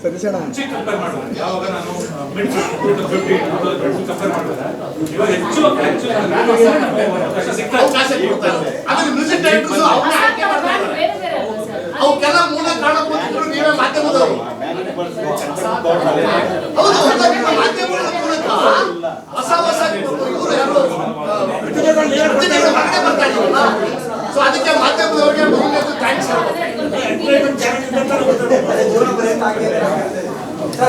ಮುಂಚೆ ಕಂಪೇರ್ ಮಾಡಿದ್ರೆ ಯಾವಾಗ ನಾನು ಮಿಡ್ 50 ಕಂಪೇರ್ ಮಾಡಿದ್ರೆ ಇವಾಗ ಹೆಚ್ಚು ಅವಕಾಶ ಸಿಗ್ತಾ ಆಮೇಲೆ ಮ್ಯೂಸಿಕ್ ಡೈರೆಕ್ಟರ್ಸ್ ಅವ್ರನ್ನ ಆಯ್ಕೆ ಮಾಡ್ತಾ ಇದ್ದಾರೆ. ಅವಕ್ಕೆಲ್ಲ ಮೂಲ ಕಾರಣ ಕೊಟ್ಟಿದ್ರು ನೀವೇ ಮಾಧ್ಯಮದವರು. ಹೌದು, ಮಾಧ್ಯಮಗಳ ಮೂಲಕ ಹೊಸ ಹೊಸ ಇವರು ಯಾರು ಹೊರಗೆ ಬರ್ತಾ ಇದ್ದೀವಲ್ಲ, ಸೊ ಅದಕ್ಕೆ ಮಾಧ್ಯಮದವರಿಗೆ ಬಹುತೇಕ ಥ್ಯಾಂಕ್ಸ್.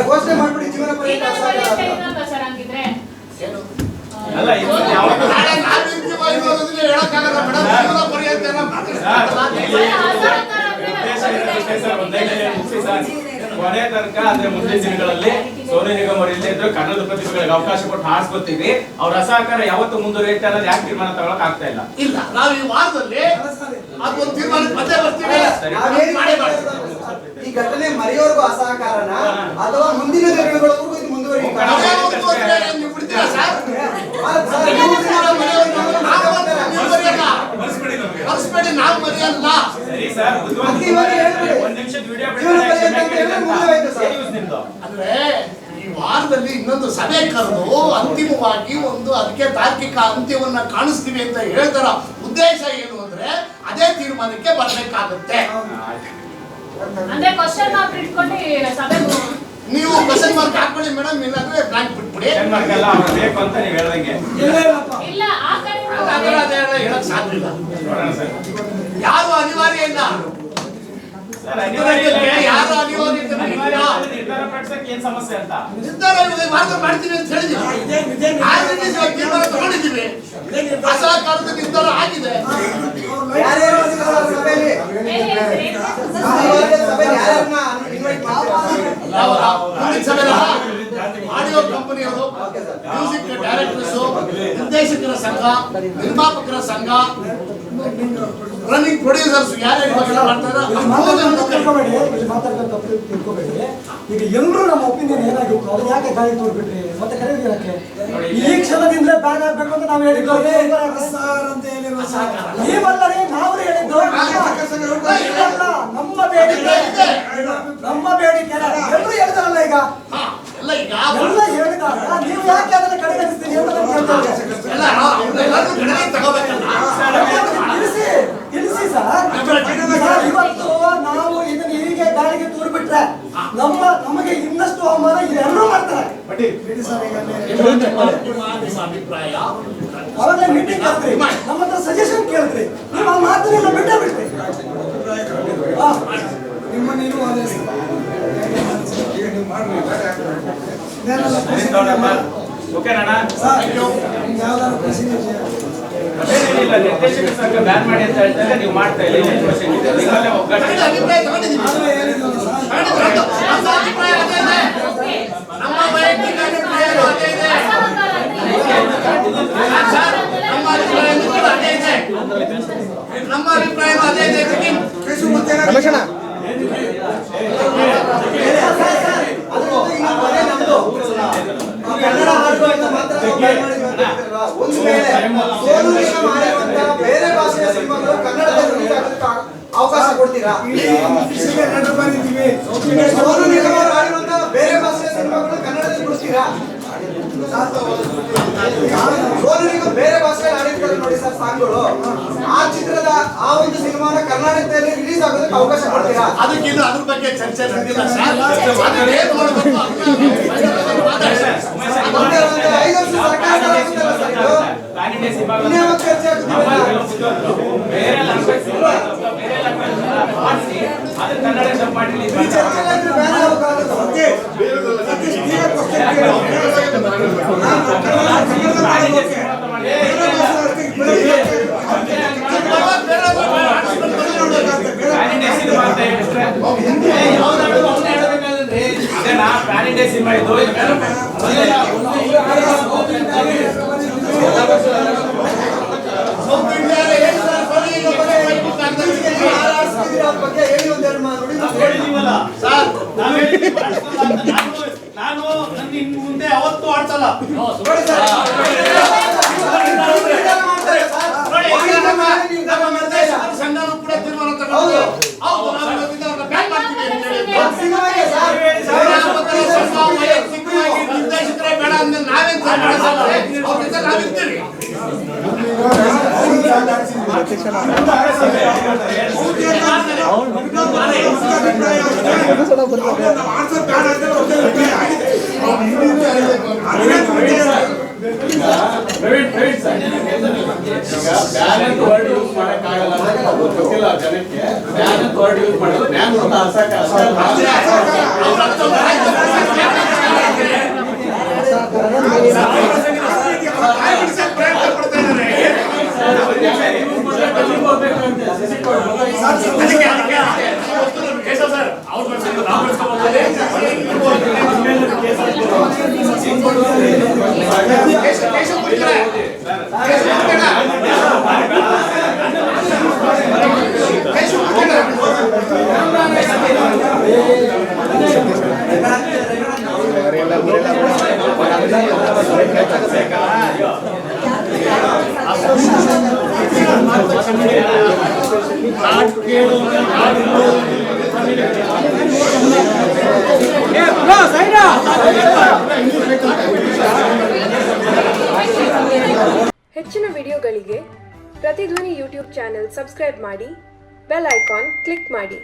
ಘೋಷಣೆ ಮಾಡ್ಬಿಡಿ ಜೀವನ ಪರ್ಯಂತ ಅಲ್ಲ ಹೇಳಕ್ಕಾಗಲ್ಲ ಮೇಡಮ್, ಜೀವನ ಪರ್ಯಂತ ಕೊನೆ ತನಕ ಅಂದ್ರೆ ಮುಂದಿನ ದಿನಗಳಲ್ಲಿ ಸೋನು ನಿಗಮ್ ಅವರು ಇಲ್ಲೇ ಇದ್ರು ಕನ್ನಡದ ಪ್ರತಿಭೆಗಳಿಗೆ ಅವಕಾಶ ಕೊಟ್ಟು ಹಾರಿಸ್ಕೊತೀವಿ. ಅವ್ರ ಅಸಹಕಾರ ಯಾವತ್ತು ಮುಂದುವರಿಯುತ್ತೆ ಅನ್ನೋದು ಯಾಕೆ ತೀರ್ಮಾನ ತಗೊಳಕ್ ಆಗ್ತಾ ಇಲ್ಲ? ಇಲ್ಲ, ನಾವು ಈ ವಾರದಲ್ಲಿ ಅದೊಂದು ತೀರ್ಮಾನಕ್ಕೆ ಮತ್ತೆ ಬರ್ತೀವಿ. ಈ ಘಟನೆ ಮರೆಯೋರ್ಗೂ ಅಸಹಕಾರನ ಅಥವಾ ಮುಂದಿನ ದಿನಗಳವರೆಗೂ ಇದು ಮುಂದುವರಿಯುತ್ತೆ? ನಾವು ಮರೆಯಲ್ಲ. ಅಂದ್ರೆ ಈ ವಾರದಲ್ಲಿ ಇನ್ನೊಂದು ಸಭೆ ಕರೆದು ಅಂತಿಮವಾಗಿ ಒಂದು ಅದಕ್ಕೆ ತಾರ್ಕಿಕ ಅಂತ್ಯವನ್ನ ಕಾಣಿಸ್ತೀವಿ ಅಂತ ಹೇಳ್ತಾರ. ಉದ್ದೇಶ ಏನು ಅಂದ್ರೆ ಅದೇ ತೀರ್ಮಾನಕ್ಕೆ ಬರ್ಬೇಕಾಗುತ್ತೆ. ಅಂದ್ರೆ ಕ್ವಶ್ಚನ್ ಮಾರ್ಕ್ ಇಟ್ಕೊಂಡು ಸಭೆ ನೀವು ಕ್ವಶ್ಚನ್ ಮಾರ್ಕ್ ಹಾಕೊಳ್ಳಿ ಮೇಡಮ್, ಇಲ್ಲಾಂದ್ರೆ ಬ್ಲಾಂಕ್ ಬಿಟ್ಬಿಡಿ. ಬೇಕು ಅಂತ ನೀವು ಹೇಳ್ದಂಗೆ ಇಲ್ಲ, ಆ ಕಡೆ ಹೇಳಕ್ ಸಾಧ್ಯ ಇಲ್ಲ. ಯಾರು ಅನಿವಾರ್ಯ ಇಲ್ಲ, ಯಾರು ಅನಿವಾರ್ಯ ನಿರ್ಧಾರ ಪಡಿಸಕ್ಕೆ ಏನ್ ಸಮಸ್ಯೆ ಅಂತ ನಿರ್ಧಾರ ಮಾರ್ಗ ಮಾಡ್ತೀವಿ ಅಂತ ಹೇಳಿದೀವಿ. ತೀರ್ಮಾನ ತಗೊಂಡಿದ್ದೀವಿ, ಅಸಹಕಾರದ ನಿರ್ಧಾರ ಆಗಿದೆ. ಆಡಿಯೋ ಕಂಪನಿಯವರು, ಮ್ಯೂಸಿಕ್ ಡೈರೆಕ್ಟರ್ಸ್, ನಿರ್ದೇಶಕರ ಸಂಘ, ನಿರ್ಮಾಪಕರ ಸಂಘ, ರನ್ನಿಂಗ್ ಪ್ರೊಡ್ಯೂಸರ್ಸ್ ಯಾರ್ಯಾರು ಮಾಡ್ತಾರೆ. ಈಗ ಎಲ್ಲರೂ ನಮ್ಮ ಒಪಿನಿಯನ್ ಏನಾಗಿತ್ತು ಅದನ್ನ ಯಾಕೆ ಗಾಳಿ ತೋರ್ಬಿಟ್ರಿ ಮತ್ತೆ ಕರೆಯೋದಕ್ಕೆ ಈ ಕ್ಷಣದಿಂದ ಬ್ಯಾನ್ ಆಗ್ಬೇಕು ಅಂತ ನಾವು ಹೇಳಿದ್ವಿ. ನೀವಲ್ಲರೇ ನಾವು ಹೇಳಿದ್ದು ನಮ್ಮ ಬೇಡಿಕೆ ಎಲ್ಲರೂ ಹೇಳ್ತಾರಲ್ಲ. ಈಗ ಎಲ್ಲ ಹೇಳಿದಾಗ ನೀವು ಯಾಕೆ ಅದನ್ನ ಕಡೆಗಣಿಸ್ತೀರಿ ಅಂತ ತಿಳಿಸಿ ಸರ್. ಇವತ್ತು ನಾವು ಇದನ್ನ ಹೀಗೆ ಗಾಳಿಗೆ ತೂರ್ಬಿಟ್ರೆ ನಮಗೆ ಇನ್ನಷ್ಟು ಅವಮಾನ ಇದೆಲ್ಲರೂ ಮಾಡ್ತಾರೆ. ಅವಾಗಲೇ ಮೀಟಿಂಗ್ ಕರೆದ್ರಿ, ನಮ್ಮ ಹತ್ರ ಸಜೆಷನ್ ಕೇಳಿದ್ರಿ, ನೀವು ಆ ಮಾತನ್ನೆಲ್ಲ ಬಿಟ್ಟೇ ಬಿಟ್ರಿ. ನಿಮ್ಮನ್ನೇನು ನಿರ್ದೇಶಕ ಸಂಘ ಬ್ಯಾನ್ ಮಾಡಿ ಅಂತ ಹೇಳ್ತಾರೆ, ನೀವು ಮಾಡ್ತಾ ಇಲ್ಲ. ನಮ್ಮ ಅಭಿಪ್ರಾಯ ಅದೇ ಇದೆ. ಕನ್ನಡ ಹಾಡುಗಳನ್ನ ಮಾತ್ರ ಒಂದು ವೇಳೆ ಸೋನು ನಿಗಮ್ ಮಾಡಿರುವಂತಹ ಬೇರೆ ಭಾಷೆಯ ಸಿನಿಮಾಗಳು ಕನ್ನಡದಲ್ಲಿ ರಿಲೀಸ್ ಆಗೋದಕ್ಕೆ ಅವಕಾಶ ಕೊಡ್ತೀರಾ? ಸೋನು ನಿಗಮ್ ಅವರು ಆಡಿರುವಂತಹ ಬೇರೆ ಭಾಷೆಯ ಸಿನಿಮಾಗಳು ಕನ್ನಡದಲ್ಲಿ ಕೊಡ್ತೀರಾ? ಸೋನು ನಿಗಮ್ ಬೇರೆ ಭಾಷೆಯಲ್ಲಿ ಆಡಿರ್ತಾರೆ ನೋಡಿ ಸರ್ ಸಾಂಗ್ಗಳು, ಆ ಚಿತ್ರದ ಆ ಒಂದು ಸಿನಿಮಾನ ಕರ್ನಾಟಕದಲ್ಲಿ ರಿಲೀಸ್ ಆಗೋದಕ್ಕೆ ಅವಕಾಶ ಕೊಡ್ತೀರಾ? ಅದಕ್ಕಿಂತ ಅದ್ರ ಬಗ್ಗೆ ಚರ್ಚೆ ನಡೆದಿಲ್ಲ ಸರ್. 5 ವರ್ಷ ಸರ್ಕಾರ ಸಿನಿಮಾ ಇದು ನಾನು ಮುಂದೆ ಅವತ್ತು ಆಡ್ಸಲ್ಲ. ಸಂಘನೂ ಕೂಡ ತೀರ್ಮಾನ ತಗೊಂಡು ವರ್ಡ್ ಯೂಸ್ ಮಾಡಕ್ಕಾಗಲ್ಲ ಅಂತ ಗೊತ್ತಿಲ್ಲ ಜನಕ್ಕೆ. ಬ್ಯಾನ್ ಅಂತ ವರ್ಡ್ ಯೂಸ್ ಮಾಡಿದ್ರೆ ಬ್ಯಾನ್ ಅಂತ ಅಸಕ ಹೆಚ್ಚಿನ ವಿಡಿಯೋಗಳಿಗೆ ಪ್ರತಿಧ್ವನಿ ಯೂಟ್ಯೂಬ್ ಚಾನೆಲ್ ಸಬ್ಸ್ಕ್ರೈಬ್ ಮಾಡಿ, ಬೆಲ್ ಐಕಾನ್ ಕ್ಲಿಕ್ ಮಾಡಿ.